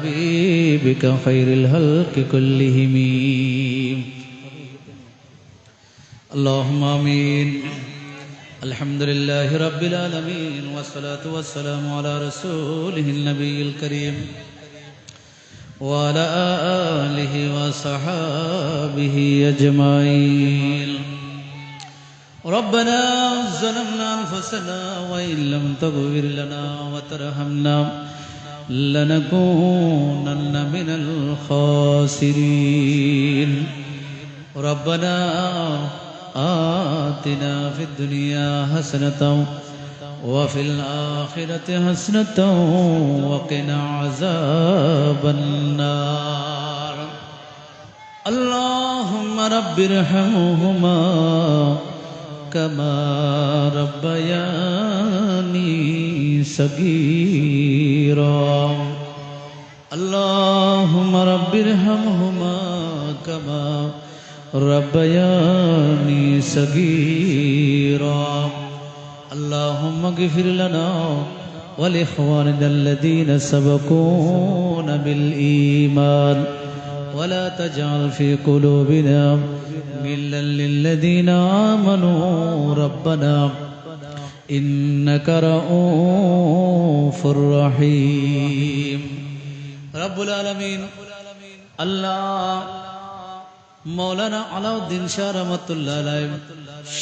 حبيبك خير الخلق كلهم. اللهم آمين. الحمد لله رب العالمين والصلاة والسلام على رسوله النبي الكريم وعلى آله وصحابه أجمعين. ربنا ظلمنا أنفسنا وإن لم تغفر لنا وترحمنا لنكونن من الخاسرين. ربنا آتنا في الدنيا حسنة وفي الآخرة حسنة وقنا عذاب النار. اللهم رب ارحمهما كما ربياني صغيرا. اللهم رب ارحمهما كما ربياني صغيرا. اللهم اغفر لنا ولإخواننا الذين سبقونا بالإيمان ولا تجعل في قلوبنا غلا للذين آمنوا ربنا إنك رؤوف رحيم. رب العالمين الله মৌলানা আলাউদ্দিন শাহ রহমতুল্লাহ আলাইহি,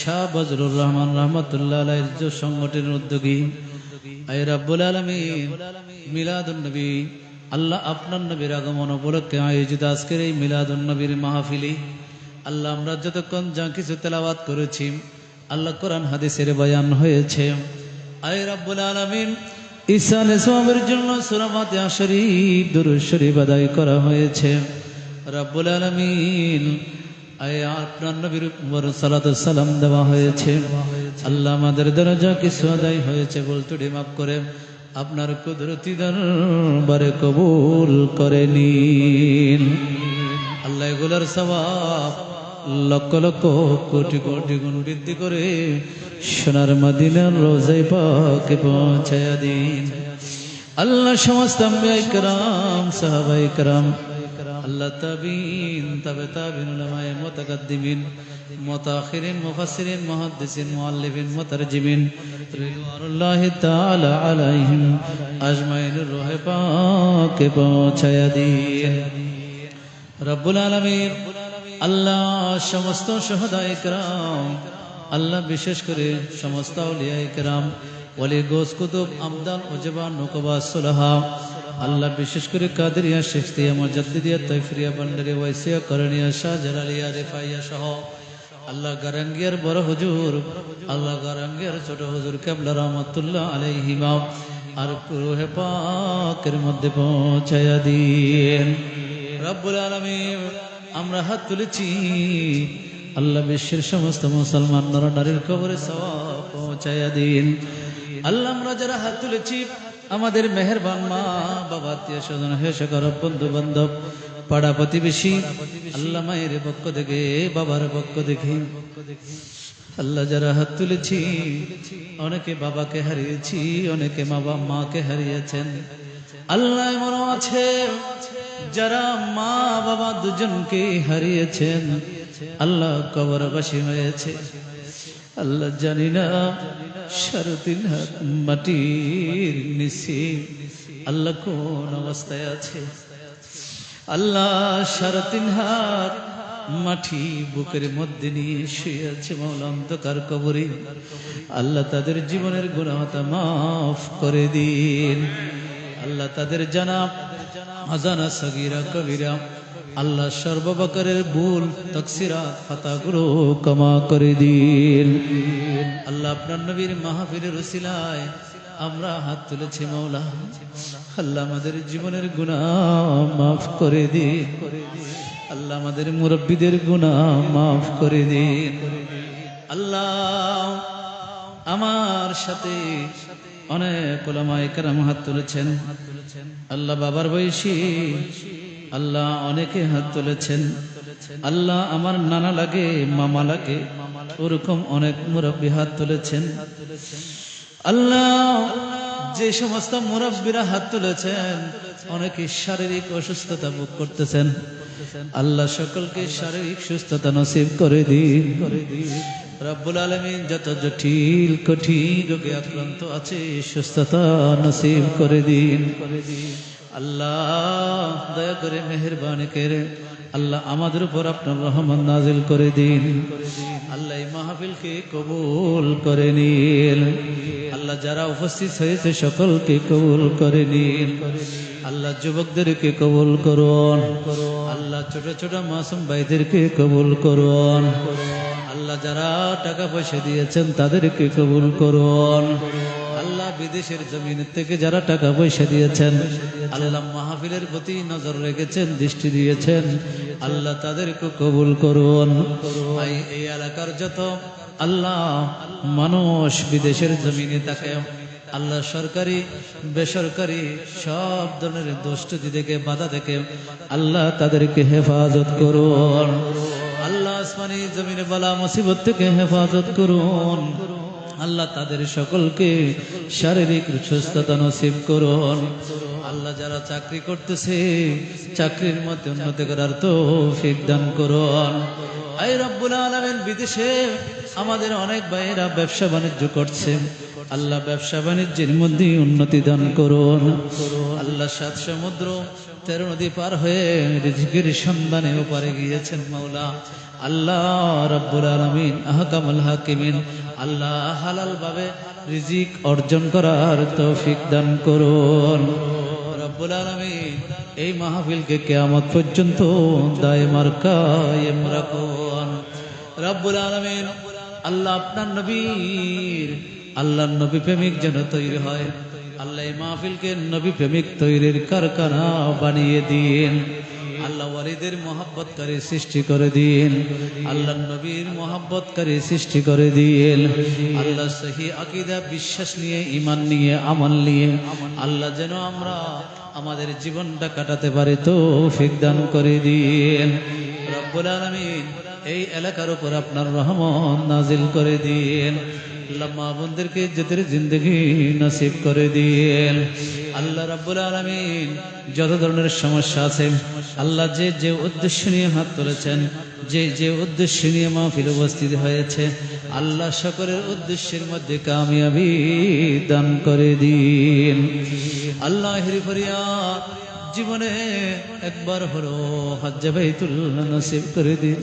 শাহ বজলুর রহমান রহমতুল্লাহ আলাইহির যে সংগঠনের উদ্যোগী আয় রব্বুল আলামিন মিলাদুন নবী, আল্লাহ আপনার নবীর আগমন উপলক্ষে আয়োজিত আজকের এই মিলাদুন নবীর মাহফিলে আল্লাহ আমরা যতক্ষণ যা কিছু তেলাওয়াত করেছি, আল্লাহ কোরআন হাদিসের বয়ান হয়েছে, আয় রব্বুল আলামিন ঈসানে সওয়াবের জন্য সূরা ফাতিহা শরীফ দুরূদ শরীফ আদায় করা হয়েছে। রব্বুল আলামিন আয় আপনার নবীর উপর সালাত ও সালাম দেওয়া হয়েছে। আল্লাহ আমাদের দরজা কিছু আদায় হয়েছে, ভুল ত্রুটি মাফ করে আপনার কুদরতি দরবারে কবুল করে নিন। আল্লাহ এগুলোর সওয়াব লক্ষ লক্ষ কোটি কোটি গুণ বৃদ্ধি করে সোনার মদিনার রোজায় পাকে পৌঁছায়া দিন। আল্লাহ সমস্ত আম্বিয়া কিরাম সাহাবায়ে কিরাম আল্লাহ তাবিন তাবে তাবিন উলামায়ে মুতাকাদ্দিমিন মুতাআখিরিন মুফাসসিরিন মুহাদ্দিসিন মুআল্লিফিন মুতারজিমিন রিদওয়ানুল্লাহি তাআলা আলাইহিম আজমাইনের রূহে পাকে পৌঁছায়া দিন। রব্বুল আলামিন আল্লাহ সমস্ত শুহাদায়ে কিরাম, আল্লাহ বিশেষ করে সমস্ত আউলিয়ায়ে কিরাম, ওলি গোস কুতুব আমদান উজবান নুকবা সুলহা, আল্লাহ বিশেষ করে কাদেরিয়া শিখতিয়া মুজাদ্দিদিয়া তাইফরিয়া বান্ডারি ওয়াইসিয়া করণিয়া শাহজালালিয়া রিফাইয়া সহ আল্লাহ গারাঙ্গিয়ার বড় হুজুর, আল্লাহ গারাঙ্গিয়ার ছোট হুজুর কিবলা রাহমাতুল্লাহ আলাইহিমা আর রূহে পাকের মধ্যে পৌঁছায়া দিন। রব্বুল আলামিন আমরা হাত তুলেছি, আল্লাহ বিশ্বের সমস্ত মুসলমান নর নারীর কবরে সওয়াব পৌঁছায়া দিন। আল্লাহ আমরা যারা হাত তুলেছি আমাদের মেহেরবান মা বাবা আত্মীয় স্বজন হেসেকর বন্ধু বান্ধব পাড়া প্রতিবেশী, আল্লাহ মায়ের পক্ষ থেকে বাবার পক্ষ থেকে আল্লাহ যারা হাত তুলেছি, অনেকে বাবাকে হারিয়েছি, অনেকে মাকে হারিয়েছেন। আল্লাহ এমন আছে যারা মা বাবা দুজনকে হারিয়েছেন, আল্লাহ কবরবাসী হয়েছে। আল্লাহ জানি না 3.5 হাত মাটির নিচে আল্লাহ কোন অবস্থায় আছে। আল্লাহ 3.5 হাত মাটি বুকের মধ্যে নিয়ে শুয়ে আছে মাওলা অন্ধকার কবরে। আল্লাহ তাদের জীবনের গুনাহটা মাফ করে দিন। আল্লাহ তাদের জানা আজানা সগীরা কবিরা আল্লাহ সর্বপ্রকারের ভুল তাকসিরাত খাতাগুলো ক্ষমা করে দিন। আল্লাহ আপনার নবীর মাহফিলের উসিলায় আমরা হাত তুলেছি মাওলা, আল্লাহ আমাদের জীবনের গুনাহ মাফ করে দিন। আল্লাহ আমাদের মুরব্বীদের গুনাহ মাফ করে দিন। আল্লাহ আমার সাথে অনেক উলামায়ে কেরাম হাত তুলেছেন। আল্লাহ বাবার বয়সী আল্লাহ অনেকে হাত তুলেছেন। আল্লাহ আমার নানা লাগে মামা লাগে ওরকম অনেক মুরব্বী হাত তুলেছেন। আল্লাহ যে সমস্ত মুরব্বীরা হাত তুলেছেন অনেকে শারীরিক অসুস্থতা ভোগ করতেছেন, আল্লাহ সকলকে শারীরিক সুস্থতা নসিব করে দিন। রব্বুল আলামিন যত জটিল কঠিন রোগে আক্রান্ত আছে সুস্থতা নসিব করে দিন। আল্লাহ দয়া করে মেহেরবানি করে আল্লাহ আমাদের উপর আপনার রহমত নাজিল করে দিন। আল্লাহ এই মাহফিলকে কবুল করে নিন। আল্লাহ যারা উপস্থিত হয়েছে সকলকে কবুল করে নিন। আল্লাহ যুবকদেরকে কবুল করুন। আল্লাহ ছোট ছোট মাসুম ভাইদেরকে কবুল করুন। আল্লাহ যারা টাকা পয়সা দিয়েছেন তাদেরকে কবুল করুন। আল্লাহ বিদেশের জমিন থেকে যারা টাকা পয়সা দিয়েছেন, আল্লাহ মাহফিলের প্রতি নজর রেখেছেন, দৃষ্টি দিয়েছেন, আল্লাহ তাদেরকে কবুল করুন। এই এলাকার যত আল্লাহ মানুষ বিদেশের জমিনে থাকে, আল্লাহ সরকারি বেসরকারি সব ধরনের দুষ্কৃতি থেকে বাধা থেকে আল্লাহ তাদেরকে হেফাজত করুন। আল্লাহ আসমানি জমিনে বালা মুসিবত থেকে হেফাজত করুন। আল্লাহ তাদের সকলকে শারীরিক সুস্থতা নসিব করুন। আল্লাহ যারা চাকরি করতেছে চাকরির মধ্যে উন্নতি করার তৌফিক দান করুন। আই রব্বুল আলামিন বিদেশে আমাদের অনেক ভাইয়েরা ব্যবসা বাণিজ্য করছে, আল্লাহ ব্যবসা বাণিজ্যের মধ্যে উন্নতি দান করুন। আল্লাহ 7 সমুদ্র 13 নদী পার হয়ে রিজিকের সন্ধানে ওপারে গিয়েছেন মাওলা। আল্লাহ রব্বুল আলামিন আহকামুল হাকিমিন, আল্লাহ হালাল ভাবে রিজিক অর্জন করার তৌফিক দান করুন। রব্বুল আলামিন এই মাহফিলকে কিয়ামত পর্যন্ত দায়েমার কায়েম রাখুন। রব্বুল আলামিন আল্লাহ আপনার নবীর আল্লাহর নবী প্রেমিক যেন তৈরি হয়, আল্লাহ এই মাহফিলকে নবী প্রেমিক তৈরির কারখানা বানিয়ে দিন। আল্লাহ ওয়ালিদের মহব্বতকারী সৃষ্টি করে দিন, আল্লাহ নবীর মহব্বতকারী সৃষ্টি করে দিন। আল্লাহ সহি আকীদা বিশ্বাস নিয়ে ঈমান নিয়ে আমল নিয়ে আল্লাহ যেন আমরা আমাদের জীবনটা কাটাতে পারি তৌফিক দান করে দিন। রব্বুল আলামিন এই এলাকার উপর আপনার রহমত নাজিল করে দিন। আল্লাহ মা বোনদেরকে ইজ্জতের জিন্দেগি নসিব করে দিন। আল্লাহ রাব্বুল আলামিন যত ধরনের সমস্যা আছে, আল্লাহ যে যে উদ্দেশ্য নিয়ে হাত তুলেছেন, যে যে উদ্দেশ্য নিয়ে মাহফিল উপস্থিত হয়েছে, আল্লাহ সকলের উদ্দেশ্যের মধ্যে কামিয়াবি দান করে দিন। আল্লাহর ফরিয়াদ জীবনে একবার হলো হজ্জে বাইতুল্লাহ নসিব করে দিন।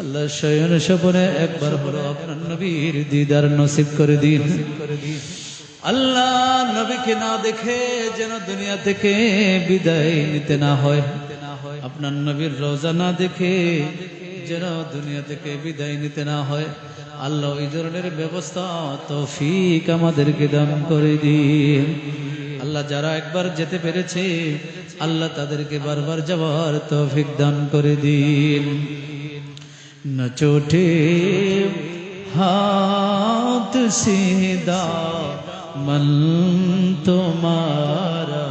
আল্লাহ শয়ন স্বপনে একবার হলো আপনার নবীর দিদার নসিব করে দিন। আল্লাহ নবীকে না দেখে যেন দুনিয়া থেকে বিদায় নিতে না হয়, আপনার নবীর রওজা না দেখে যেন দুনিয়া থেকে বিদায় নিতে না হয়। আল্লাহ এই ধরনের ব্যবস্থা তৌফিক আমাদেরকে দান করে দিন। আল্লাহ যারা একবার যেতে পেরেছে আল্লাহ তাদেরকে বারবার যাওয়ার তৌফিক দান করে দিন। न चोटे हाथ सीधा मन तुम्हारा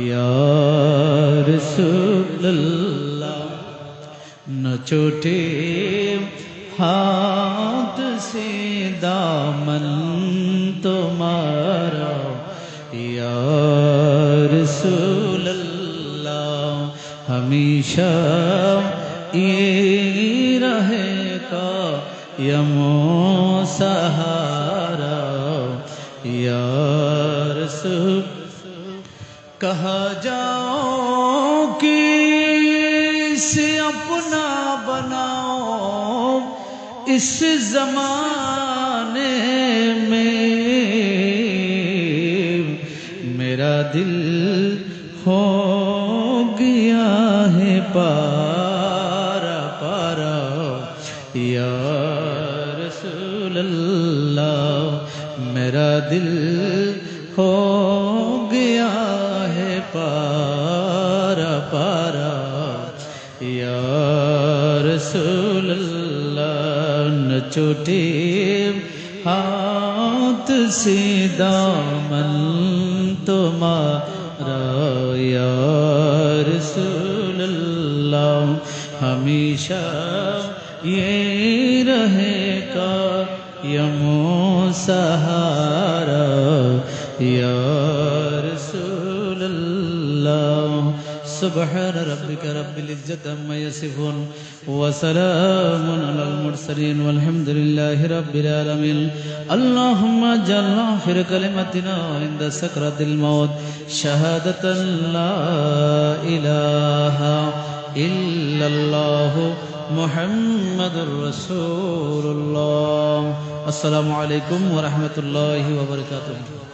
या रसूल अल्लाह, न चोटे हाथ सीधा मन तुम्हारा या रसूल अल्लाह, हमेशा ये रहेगा यमो सहारा या रसूल। कहा जाओ कि इसे अपना बनाओ इस जमाने में, मेरा दिल हो गया है पारा पारा या रसूल अल्लाह, मेरा दिल हो गया है पारा पारा या रसूल अल्लाह। न चोटे हाथ से दामन तुम्हारा या रसूल अल्लाह, हमेशा ये रहेगा यमो सहारा يا رسول الله سبحان ربك رب العزة عما يصفون وسلام على المرسلين والحمد لله رب العالمين اللهم اجعل آخر كلمتنا عند سكرة الموت شهادة لا إله إلا الله محمد رسول الله السلام عليكم ورحمة الله وبركاته